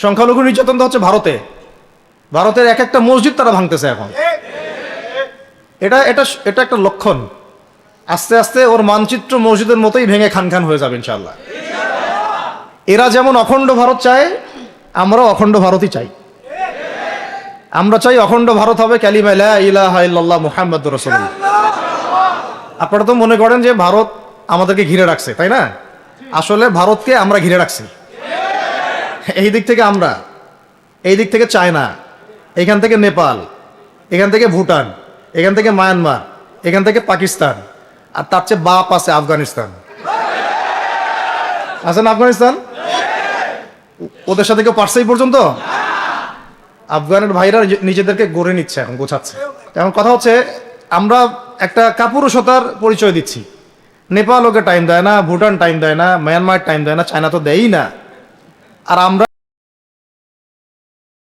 সংখ্যালঘু নির্যাতন তো হচ্ছে ভারতে, ভারতের এক একটা মসজিদ তারা ভাঙতেছে এখন। এটা এটা এটা একটা লক্ষণ। আস্তে আস্তে ওর মানচিত্র মসজিদের মতোই ভেঙে খান খান হয়ে যাবে ইনশাআল্লাহ। এরা যেমন অখণ্ড ভারত চায়, আমরাও অখণ্ড ভারতই চাই। আমরা চাই অখণ্ড ভারত হবে কালিমা লা ইলাহা ইল্লাল্লাহ মুহাম্মাদুর রাসূলুল্লাহ। আপনারা তো মনে করেন যে ভারত আমাদেরকে ঘিরে রাখছে, তাই না? আসলে ভারতকে আমরা ঘিরে রাখছি। এই দিক থেকে আমরা, এই দিক থেকে চায়না, এখান থেকে নেপাল, এখান থেকে ভুটান, এখান থেকে মায়ানমার, এখান থেকে পাকিস্তান, আর তার চেয়ে বাপ আছে আফগানিস্তান। আছে না আফগানিস্তান? ওদের সাথে কেউ পারছে এই পর্যন্ত? আফগানের ভাইরা নিজেদেরকে গড়ে নিচ্ছে, এখন গোছাচ্ছে। এখন কথা হচ্ছে, আমরা একটা কাপুরুষতার পরিচয় দিচ্ছি। নেপাল ওকে টাইম দেয় না, ভুটান টাইম দেয় না, মায়ানমার টাইম দেয় না, চায়না তো দেয়ই না। আর আমরা